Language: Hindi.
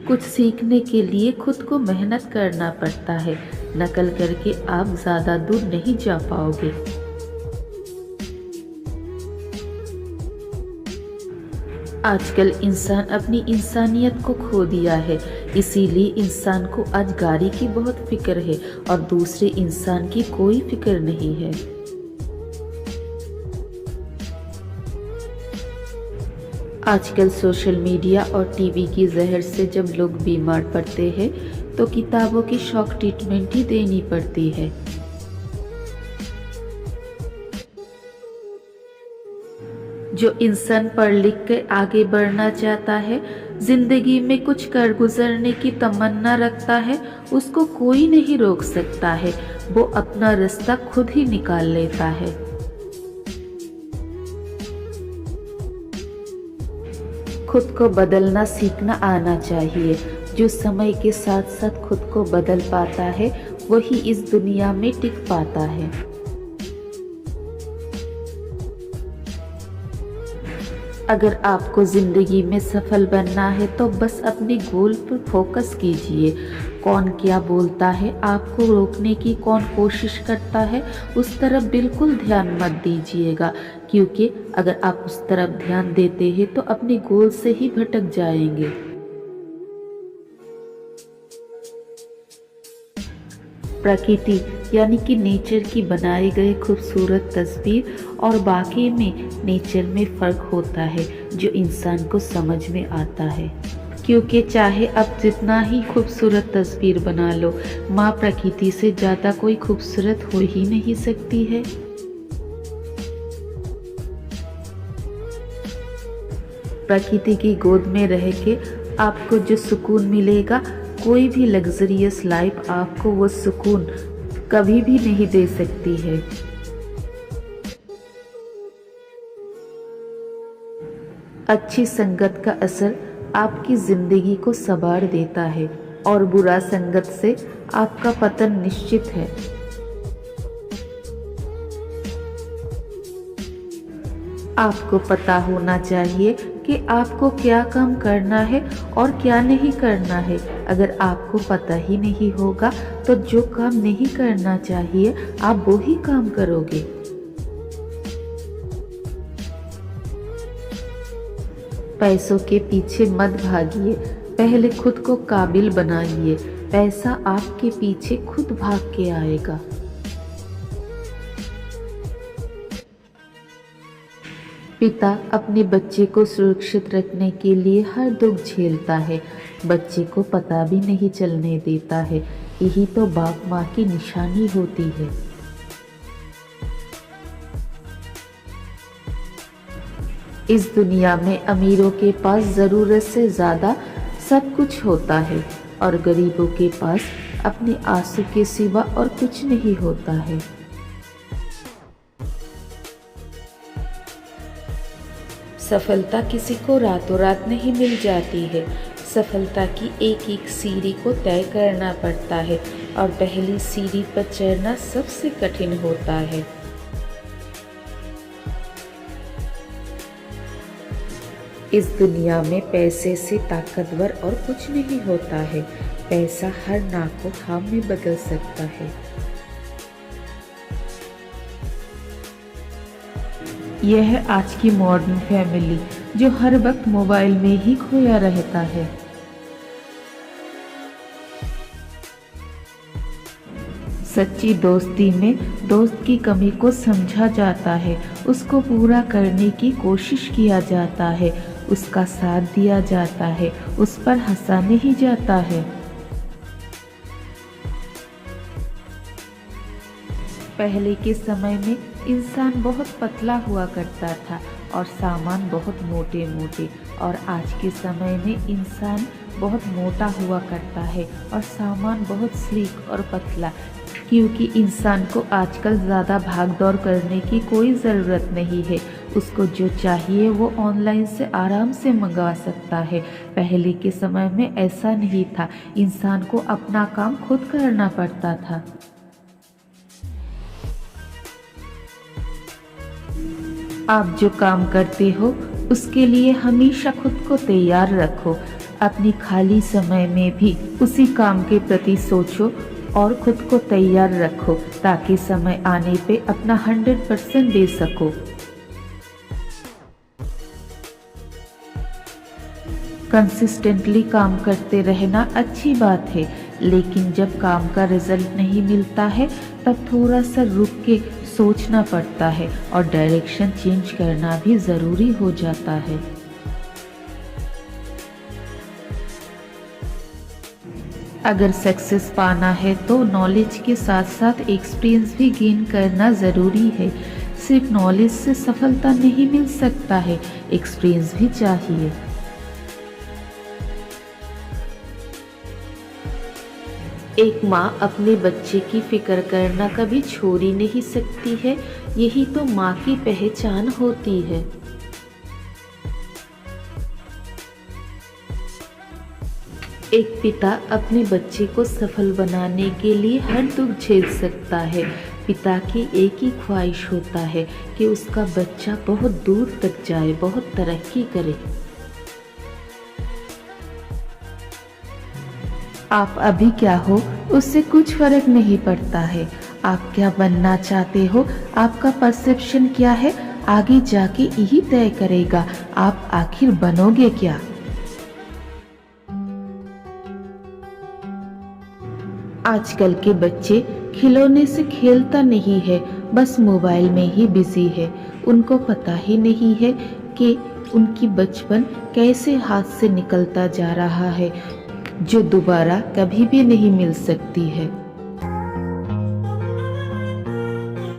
कुछ सीखने के लिए खुद को मेहनत करना पड़ता है। नकल करके आप ज़्यादा दूर नहीं जा पाओगे। आजकल इंसान अपनी इंसानियत को खो दिया है, इसीलिए इंसान को आज गाड़ी की बहुत फिक्र है और दूसरे इंसान की कोई फिक्र नहीं है। आजकल सोशल मीडिया और टीवी की जहर से जब लोग बीमार पड़ते हैं तो किताबों की शॉक ट्रीटमेंट ही देनी पड़ती है। जो इंसान पढ़ लिख कर आगे बढ़ना चाहता है, जिंदगी में कुछ कर गुजरने की तमन्ना रखता है, उसको कोई नहीं रोक सकता है। वो अपना रास्ता खुद ही निकाल लेता है। खुद को बदलना सीखना आना चाहिए। जो समय के साथ साथ खुद को बदल पाता है वही इस दुनिया में टिक पाता है। अगर आपको ज़िंदगी में सफल बनना है तो बस अपने गोल पर फोकस कीजिए। कौन क्या बोलता है, आपको रोकने की कौन कोशिश करता है, उस तरफ बिल्कुल ध्यान मत दीजिएगा, क्योंकि अगर आप उस तरफ ध्यान देते हैं तो अपने गोल से ही भटक जाएंगे। प्रकृति यानी कि नेचर की बनाई गई खूबसूरत तस्वीर और वाकई में नेचर में फ़र्क होता है जो इंसान को समझ में आता है। क्योंकि चाहे आप जितना ही खूबसूरत तस्वीर बना लो, माँ प्रकृति से ज़्यादा कोई खूबसूरत हो ही नहीं सकती है। प्रकृति की गोद में रह के आपको जो सुकून मिलेगा, कोई भी लग्जरियस लाइफ आपको वो सुकून कभी भी नहीं दे सकती है। अच्छी संगत का असर आपकी जिंदगी को संवार देता है और बुरा संगत से आपका पतन निश्चित है। आपको पता होना चाहिए कि आपको क्या काम करना है और क्या नहीं करना है। अगर आपको पता ही नहीं होगा तो जो काम नहीं करना चाहिए आप वो ही काम करोगे। पैसों के पीछे मत भागिए, पहले खुद को काबिल बनाइए। पैसा आपके पीछे खुद भाग के आएगा। पिता अपने बच्चे को सुरक्षित रखने के लिए हर दुख झेलता है, बच्चे को पता भी नहीं चलने देता है। यही तो बाप माँ की निशानी होती है। इस दुनिया में अमीरों के पास ज़रूरत से ज़्यादा सब कुछ होता है और गरीबों के पास अपने आंसू के सिवा और कुछ नहीं होता है। सफलता किसी को रातों रात नहीं मिल जाती है। सफलता की एक एक सीढ़ी को तय करना पड़ता है और पहली सीढ़ी पर चढ़ना सबसे कठिन होता है। इस दुनिया में पैसे से ताकतवर और कुछ नहीं होता है। पैसा हर ना को हाँ में बदल सकता है। यह है आज की मॉडर्न फैमिली जो हर वक्त मोबाइल में ही खोया रहता है। सच्ची दोस्ती में दोस्त की कमी को समझा जाता है, उसको पूरा करने की कोशिश किया जाता है, उसका साथ दिया जाता है, उस पर हंसा नहीं जाता है। पहले के समय में इंसान बहुत पतला हुआ करता था और सामान बहुत मोटे मोटे, और आज के समय में इंसान बहुत मोटा हुआ करता है और सामान बहुत स्लीक और पतला। क्योंकि इंसान को आजकल ज़्यादा भाग दौड़ करने की कोई ज़रूरत नहीं है। उसको जो चाहिए वो ऑनलाइन से आराम से मंगवा सकता है। पहले के समय में ऐसा नहीं था, इंसान को अपना काम खुद करना पड़ता था। आप जो काम करते हो उसके लिए हमेशा खुद को तैयार रखो। अपनी खाली समय में भी उसी काम के प्रति सोचो और खुद को तैयार रखो ताकि समय आने पे अपना 100% दे सको। कंसिस्टेंटली काम करते रहना अच्छी बात है, लेकिन जब काम का रिजल्ट नहीं मिलता है तब थोड़ा सा रुक के सोचना पड़ता है और डायरेक्शन चेंज करना भी ज़रूरी हो जाता है। अगर सक्सेस पाना है तो नॉलेज के साथ साथ एक्सपीरियंस भी गेन करना ज़रूरी है। सिर्फ नॉलेज से सफलता नहीं मिल सकता है, एक्सपीरियंस भी चाहिए। एक माँ अपने बच्चे की फिक्र करना कभी छोड़ ही नहीं सकती है, यही तो माँ की पहचान होती है। एक पिता अपने बच्चे को सफल बनाने के लिए हर दुख झेल सकता है। पिता की एक ही ख्वाहिश होता है कि उसका बच्चा बहुत दूर तक जाए, बहुत तरक्की करे। आप अभी क्या हो उससे कुछ फर्क नहीं पड़ता है। आप क्या बनना चाहते हो, आपका परसेप्शन क्या है, आगे जाके यही तय करेगा आप आखिर बनोगे क्या। आजकल के बच्चे खिलौने से खेलता नहीं है, बस मोबाइल में ही बिजी है। उनको पता ही नहीं है कि उनकी बचपन कैसे हाथ से निकलता जा रहा है, जो दोबारा कभी भी नहीं मिल सकती है।